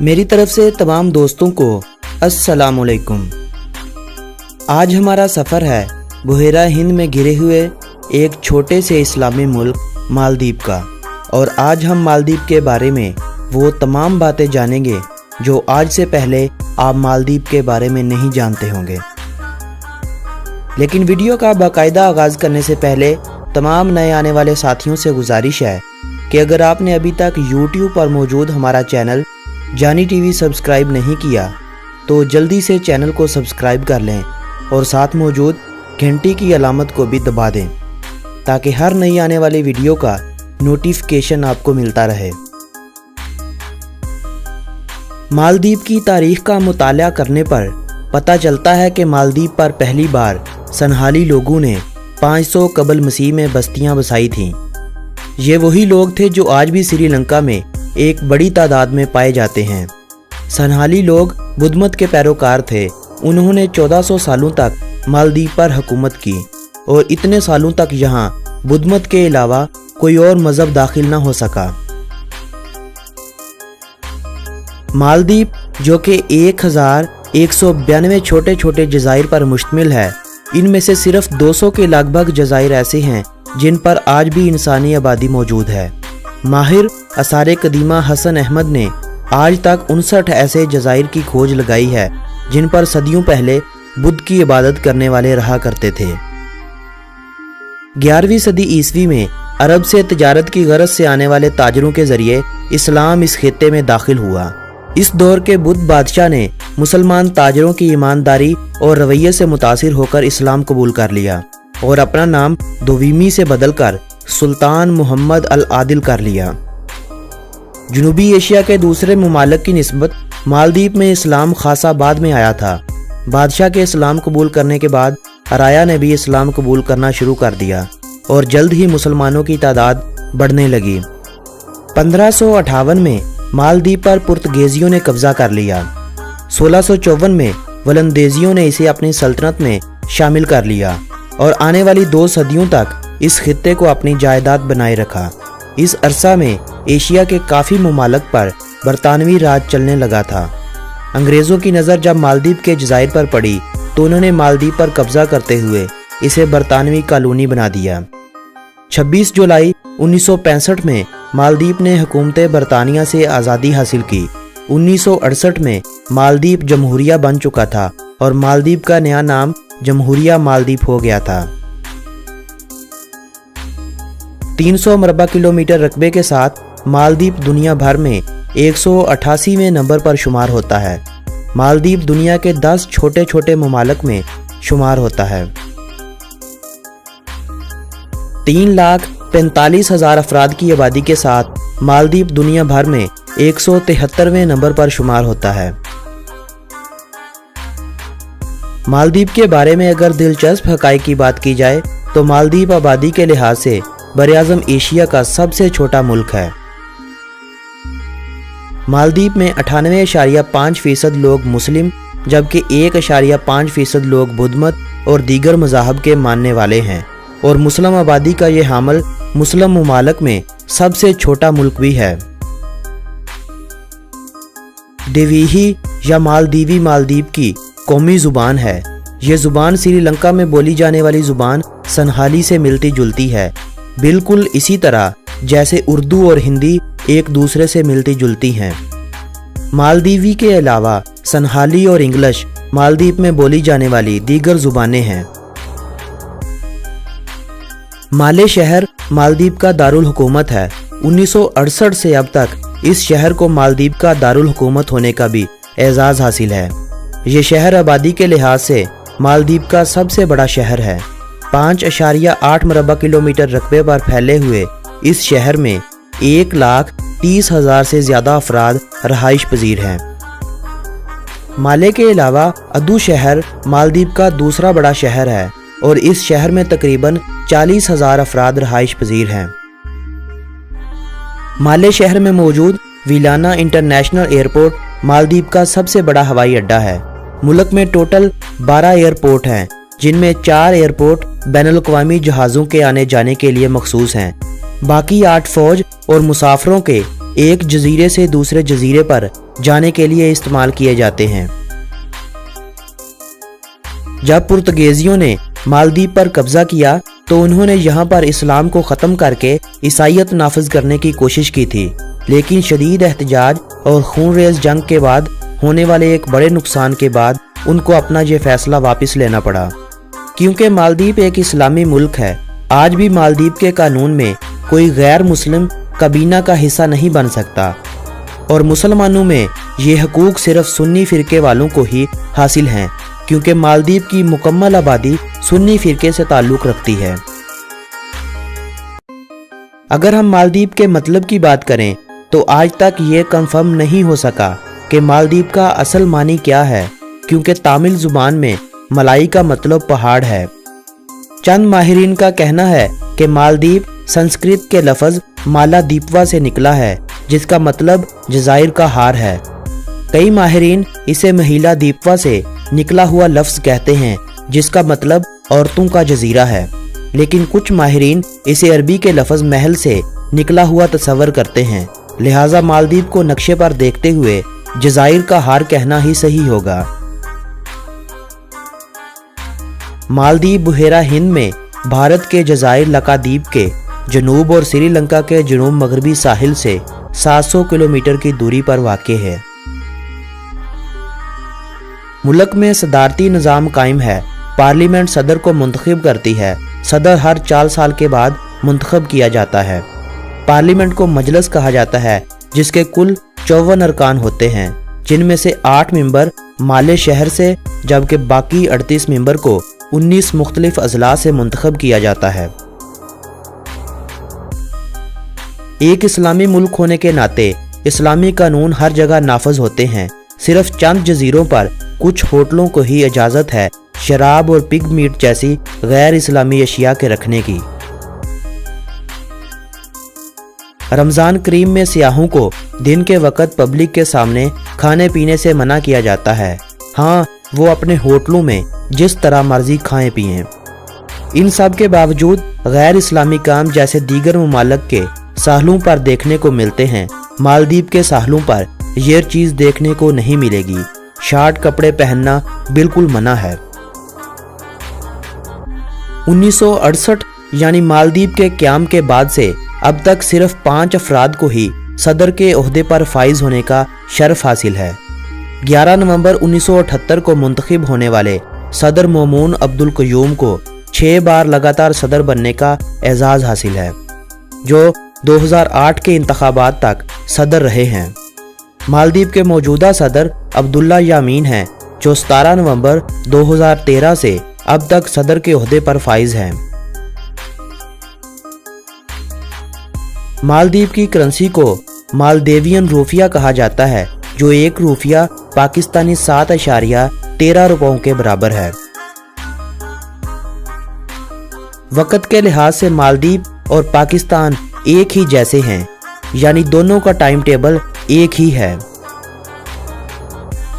मेरी तरफ से तमाम दोस्तों को अस्सलाम वालेकुम। आज हमारा सफ़र है बहेरा हिंद में घिरे हुए एक छोटे से इस्लामी मुल्क मालदीव का, और आज हम मालदीव के बारे में वो तमाम बातें जानेंगे जो आज से पहले आप मालदीव के बारे में नहीं जानते होंगे। लेकिन वीडियो का बाकायदा आगाज़ करने से पहले तमाम नए आने वाले साथियों से गुजारिश है कि अगर आपने अभी तक YouTube पर मौजूद हमारा चैनल जानी टीवी सब्सक्राइब नहीं किया तो जल्दी से चैनल को सब्सक्राइब कर लें और साथ मौजूद घंटी की अलामत को भी दबा दें ताकि हर नई आने वाली वीडियो का नोटिफिकेशन आपको मिलता रहे। मालदीव की तारीख का मुताला करने पर पता चलता है कि मालदीव पर पहली बार सनहाली लोगों ने 500 कबल मसीह में बस्तियां बसाई थीं। ये वही लोग थे जो आज भी श्रीलंका में एक बड़ी तादाद में पाए जाते हैं। सनहाली लोग बुद्ध मत के पैरोकार थे। उन्होंने 1400 सालों तक मालदीव पर हुकूमत की और इतने सालों तक यहाँ बुद्ध मत के अलावा कोई और मज़हब दाखिल न हो सका। मालदीव जो कि 1192 छोटे छोटे जज़ाइर पर मुश्तमिल है, इनमें से सिर्फ 200 के लगभग जज़ाइर ऐसे हैं जिन पर आज भी इंसानी आबादी मौजूद है। माहिर आसार कदीमा हसन अहमद ने आज तक 59 ऐसे जज़ाइर की खोज लगाई है जिन पर सदियों पहले बुद्ध की इबादत करने वाले रहा करते थे। 11वीं सदी ईस्वी में अरब से तिजारत की गरज से आने वाले ताजरों के जरिए इस्लाम इस खित्ते में दाखिल हुआ। इस दौर के बुद्ध बादशाह ने मुसलमान ताजरों की ईमानदारी और रवैये से मुतासिर होकर इस्लाम कबूल कर लिया और अपना नाम दोवीमी से बदलकर सुल्तान मोहम्मद अल आदिल कर लिया। जनूबी एशिया के दूसरे ममालिक की निस्बत मालदीव में इस्लाम खासा बाद में आया था। बादशाह के इस्लाम कबूल करने के बाद अराया ने भी इस्लाम कबूल करना शुरू कर दिया और जल्द ही मुसलमानों की तादाद बढ़ने लगी। 1558 में मालदीव पर पुर्तगेजियों ने कब्जा कर लिया। 1654 में वलंदेजियों ने इसे अपनी सल्तनत में शामिल कर लिया और आने वाली 2 सदियों तक इस खित्ते को अपनी जायदाद बनाए रखा। इस अरसा में एशिया के काफ़ी ममालिक पर बरतानवी राज चलने लगा था। अंग्रेज़ों की नज़र जब मालदीव के जज़ाइर पर पड़ी तो उन्होंने मालदीव पर कब्जा करते हुए इसे बरतानवी कॉलोनी बना दिया। 26 जुलाई 1965 में मालदीव ने हुकूमत बरतानिया से आज़ादी हासिल की। 1968 में मालदीव जमहूरिया बन चुका था और मालदीव का नया नाम जमहूरिया मालदीव हो गया था। 300 मरबा किलोमीटर रकबे के साथ मालदीव दुनिया भर में 188वें नंबर पर शुमार होता है। मालदीव दुनिया के 10 छोटे छोटे ममालिक में शुमार होता है। 3,45,000 अफराद की आबादी के साथ मालदीव दुनिया भर में 173वें नंबर पर शुमार होता है। मालदीव के बारे में अगर दिलचस्प हक़ाइक़ की बात की जाए तो मालदीव आबादी के लिहाज से बरआज़म एशिया का सबसे छोटा मुल्क है। मालदीव में 98.5% लोग मुस्लिम जबकि 1.5% लोग बुद्ध मत और दीगर मज़ाहब के मानने वाले हैं, और मुस्लिम आबादी का ये हामिल मुस्लिम ममालिक में सबसे छोटा मुल्क भी है। देवीही या मालदीवी मालदीव की कौमी ज़ुबान है। ये ज़ुबान श्रीलंका में बोली जाने वाली ज़ुबान सनहाली से मिलती जुलती है, बिल्कुल इसी तरह जैसे उर्दू और हिंदी एक दूसरे से मिलती जुलती हैं। मालदीवी के अलावा सनहाली और इंग्लिश मालदीव में बोली जाने वाली दीगर ज़ुबानें हैं। माले शहर मालदीव का दारुल हुकूमत है। 1968 से अब तक इस शहर को मालदीव का दारुल हुकूमत होने का भी एजाज़ हासिल है। ये शहर आबादी के लिहाज से मालदीव का सबसे बड़ा शहर है। 5.8 मरबा किलोमीटर रकबे पर फैले हुए इस शहर में 1,30,000 से ज़्यादा अफराद रहाइश पजीर हैं। माले के अलावा अदू शहर मालदीव का दूसरा बड़ा शहर है और इस शहर में तकरीबन 40,000 अफराद रहाइश पजीर हैं। माले शहर में मौजूद विलाना इंटरनेशनल एयरपोर्ट मालदीव का सबसे बड़ा हवाई अड्डा है। मुल्क में टोटल 12 एयरपोर्ट हैं जिनमें 4 एयरपोर्ट बैनुल-अक़वामी जहाज़ों के आने जाने के लिए मखसूस हैं। बाकी 8 फौज और मुसाफिरों के ایک جزیرے سے دوسرے جزیرے پر جانے کے لیے استعمال کیے جاتے ہیں۔ جب پرتگیزیوں نے مالدیپ پر قبضہ کیا تو انہوں نے یہاں پر اسلام کو ختم کر کے عیسائیت نافذ کرنے کی کوشش کی تھی، لیکن شدید احتجاج اور خون ریز جنگ کے بعد ہونے والے ایک بڑے نقصان کے بعد ان کو اپنا یہ فیصلہ واپس لینا پڑا۔ کیونکہ مالدیپ ایک اسلامی ملک ہے، آج بھی مالدیپ کے قانون میں کوئی غیر مسلم کابینہ کا حصہ نہیں بن سکتا، اور مسلمانوں میں یہ حقوق صرف سنی فرقے والوں کو ہی حاصل ہیں، کیونکہ مالدیپ کی مکمل آبادی سنی فرقے سے تعلق رکھتی ہے۔ اگر ہم مالدیپ کے مطلب کی بات کریں تو آج تک یہ کنفرم نہیں ہو سکا کہ مالدیپ کا اصل معنی کیا ہے، کیونکہ تامل زبان میں ملائی کا مطلب پہاڑ ہے۔ چند ماہرین کا کہنا ہے کہ مالدیپ سنسکرت کے لفظ مالا دیپوا سے نکلا ہے، جس کا مطلب جزائر کا ہار ہے۔ کئی ماہرین اسے مہیلا دیپوا سے نکلا ہوا لفظ کہتے ہیں، جس کا مطلب عورتوں کا جزیرہ ہے، لیکن کچھ ماہرین اسے عربی کے لفظ محل سے نکلا ہوا تصور کرتے ہیں، لہٰذا مالدیپ کو نقشے پر دیکھتے ہوئے جزائر کا ہار کہنا ہی صحیح ہوگا۔ مالدیپ بحیرہ ہند میں بھارت کے جزائر لکادیپ کے جنوب اور سری لنکا کے جنوب مغربی ساحل سے 700 کلومیٹر کی دوری پر واقع ہے۔ ملک میں صدارتی نظام قائم ہے، پارلیمنٹ صدر کو منتخب کرتی ہے، صدر ہر 4 سال کے بعد منتخب کیا جاتا ہے۔ پارلیمنٹ کو مجلس کہا جاتا ہے، جس کے کل 54 ارکان ہوتے ہیں، جن میں سے 8 ممبر مالے شہر سے، جبکہ باقی 38 ممبر کو 19 مختلف اضلاع سے منتخب کیا جاتا ہے۔ ایک اسلامی ملک ہونے کے ناطے اسلامی قانون ہر جگہ نافذ ہوتے ہیں، صرف چند جزیروں پر کچھ ہوٹلوں کو ہی اجازت ہے شراب اور پگ میٹ جیسی غیر اسلامی اشیاء کے رکھنے کی۔ رمضان کریم میں سیاحوں کو دن کے وقت پبلک کے سامنے کھانے پینے سے منع کیا جاتا ہے، ہاں وہ اپنے ہوٹلوں میں جس طرح مرضی کھائیں پئیں۔ ان سب کے باوجود غیر اسلامی کام جیسے دیگر ممالک کے ساحلوں پر دیکھنے کو ملتے ہیں، مالدیپ کے ساحلوں پر یہ چیز دیکھنے کو نہیں ملے گی۔ شارٹ کپڑے پہننا بالکل منع ہے۔ 1968 یعنی مالدیپ کے قیام کے بعد سے اب تک صرف 5 افراد کو ہی صدر کے عہدے پر فائز ہونے کا شرف حاصل ہے۔ 11 نومبر 1978 کو منتخب ہونے والے صدر مومون عبدالقیوم کو 6 بار لگاتار صدر بننے کا اعزاز حاصل ہے، جو 2008 کے انتخابات تک صدر رہے ہیں۔ مالدیپ کے موجودہ صدر عبداللہ یامین ہیں، جو 17 نومبر 2013 سے اب تک صدر کے عہدے پر فائز ہیں۔ مالدیپ کی کرنسی کو مالدیوین روپیہ کہا جاتا ہے، جو ایک روپیہ پاکستانی 7.13 روپوں کے برابر ہے۔ وقت کے لحاظ سے مالدیپ اور پاکستان ایک ہی جیسے ہیں، یعنی دونوں کا ٹائم ٹیبل ایک ہی ہے۔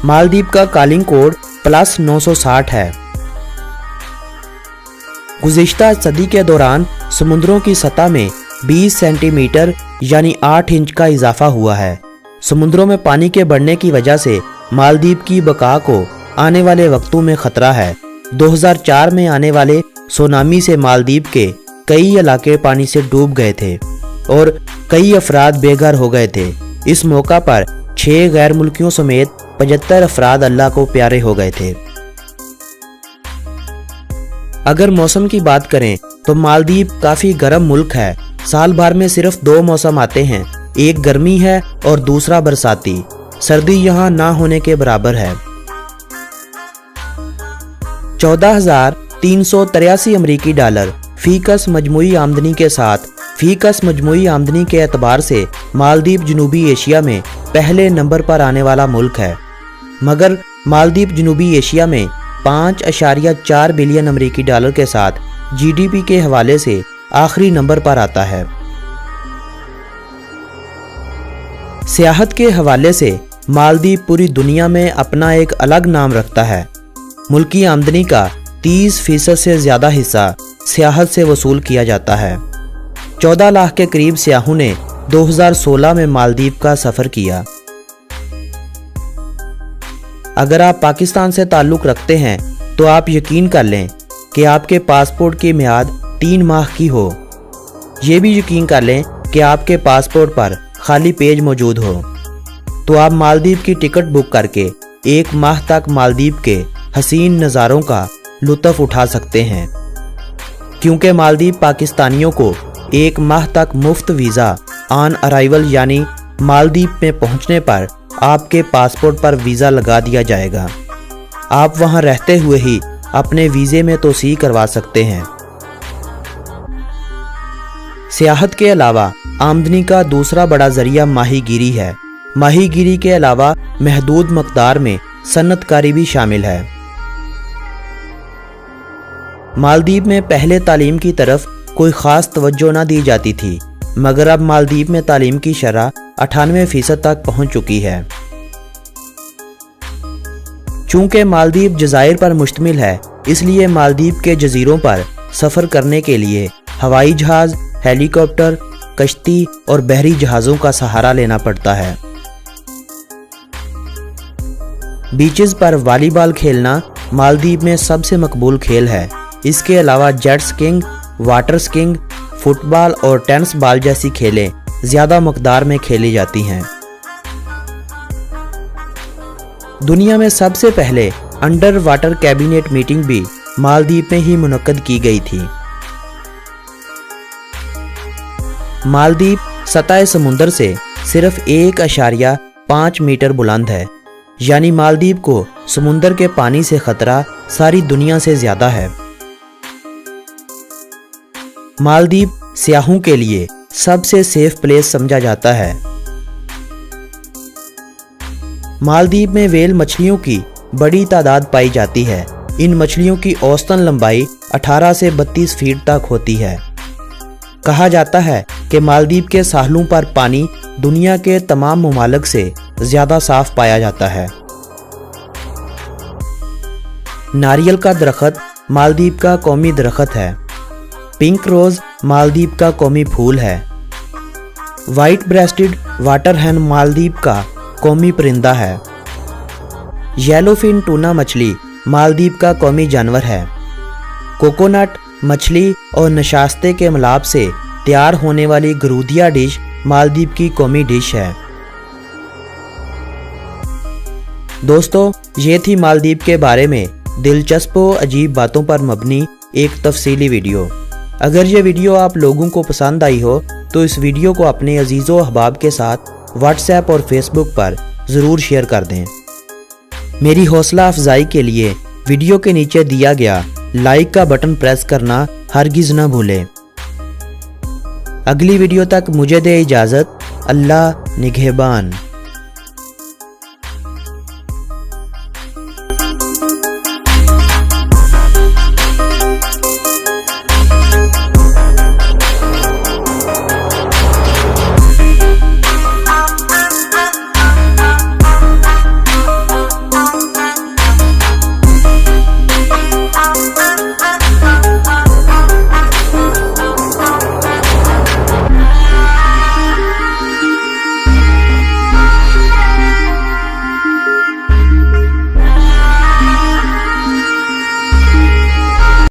مالدیپ کا کالنگ کوڈ +960 ہے۔ گزشتہ صدی کے دوران سمندروں کی سطح میں 20 سینٹی میٹر یعنی 8 انچ کا اضافہ ہوا ہے۔ سمندروں میں پانی کے بڑھنے کی وجہ سے مالدیپ کی بقا کو آنے والے وقتوں میں خطرہ ہے۔ 2004 میں آنے والے سونامی سے مالدیپ کے کئی علاقے پانی سے ڈوب گئے تھے اور کئی افراد بے گھر ہو گئے تھے۔ اس موقع پر 6 غیر ملکیوں سمیت 75 افراد اللہ کو پیارے ہو گئے تھے۔ اگر موسم کی بات کریں تو مالدیپ کافی گرم ملک ہے۔ سال بھر میں صرف 2 موسم آتے ہیں، ایک گرمی ہے اور دوسرا برساتی۔ سردی یہاں نہ ہونے کے برابر ہے۔ 14,383 امریکی ڈالر فی کس مجموعی آمدنی کے ساتھ فی کس مجموعی آمدنی کے اعتبار سے مالدیپ جنوبی ایشیا میں پہلے نمبر پر آنے والا ملک ہے، مگر مالدیپ جنوبی ایشیا میں 5.4 بلین امریکی ڈالر کے ساتھ جی ڈی پی کے حوالے سے آخری نمبر پر آتا ہے۔ سیاحت کے حوالے سے مالدیپ پوری دنیا میں اپنا ایک الگ نام رکھتا ہے۔ ملکی آمدنی کا 30% سے زیادہ حصہ سیاحت سے وصول کیا جاتا ہے۔ 14 لاکھ کے قریب سیاحوں نے 2016 में मालदीव का सफ़र किया। अगर आप पाकिस्तान से ताल्लुक़ रखते हैं तो आप यकीन कर लें कि आपके पासपोर्ट की मियाद 3 माह की हो। ये भी यकीन कर लें कि आपके पासपोर्ट पर खाली पेज मौजूद हो, तो आप मालदीव की टिकट बुक करके 1 माह तक मालदीव के हसीन नज़ारों का लुत्फ़ उठा सकते हैं, क्योंकि मालदीव पाकिस्तानियों को 1 माह तक मुफ्त वीज़ा ऑन अराइवल यानी मालदीव में पहुंचने पर आपके पासपोर्ट पर वीज़ा लगा दिया जाएगा। आप वहां रहते हुए ही अपने वीज़े में तोसीह करवा सकते हैं। सियाहत के अलावा आमदनी का दूसरा बड़ा ज़रिया माहीगीरी है। माहीगीरी के अलावा महदूद मकदार में सन्नतकारी भी शामिल है। मालदीव में पहले तालीम की तरफ कोई ख़ास तवज्जो न दी जाती थी, मगर अब मालदीव में तालीम की शरह 98% तक पहुंच चुकी है। चूंकि मालदीव जज़ायर पर मुश्तमिल है, इसलिए मालदीव के जजीरों पर सफ़र करने के लिए हवाई जहाज़, हेलीकॉप्टर, कश्ती और बहरी जहाज़ों का सहारा लेना पड़ता है। बीचेस पर वॉलीबॉल खेलना मालदीव में सबसे मकबूल खेल है। इसके अलावा jet skiing, water skiing, football और टेनिस बॉल जैसी खेलें ज़्यादा मकदार में खेली जाती हैं। दुनिया में सबसे पहले अंडर वाटर कैबिनेट मीटिंग भी मालदीव में ही मुनक्कद की गई थी। मालदीव सतह समुंदर से सिर्फ 1.5 मीटर बुलंद है, यानी मालदीव को समुंदर के पानी से खतरा सारी दुनिया से ज़्यादा है। मालदीव सियाहों के लिए सबसे सेफ प्लेस समझा जाता है। मालदीव में वेल मछलियों की बड़ी तादाद पाई जाती है। इन मछलियों की औसतन लंबाई 18 से 32 फीट तक होती है। कहा जाता है कि मालदीव के साहलों पर पानी दुनिया के तमाम ममालिक से ज़्यादा साफ पाया जाता है। नारियल का दरख्त मालदीव का कौमी दरख्त है। पिंक रोज़ मालदीव का कौमी फूल है। वाइट ब्रेस्टेड वाटर हैन मालदीव का कौमी परिंदा है। येलोफिन टूना मछली मालदीव का कौमी जानवर है। कोकोनट, मछली और नशास्ते के मिलाप से तैयार होने वाली गरूदिया डिश मालदीव की कौमी डिश है। दोस्तों, ये थी मालदीव के बारे में दिलचस्प व अजीब बातों पर मबनी एक तफसीली वीडियो। अगर ये वीडियो आप लोगों को पसंद आई हो तो इस वीडियो को अपने अजीज़ों अहबाब के साथ व्हाट्सएप और फेसबुक पर ज़रूर शेयर कर दें। मेरी हौसला अफजाई के लिए वीडियो के नीचे दिया गया लाइक का बटन प्रेस करना हरगिज़ न भूलें। अगली वीडियो तक मुझे दे इजाज़त। अल्लाह निगहबान।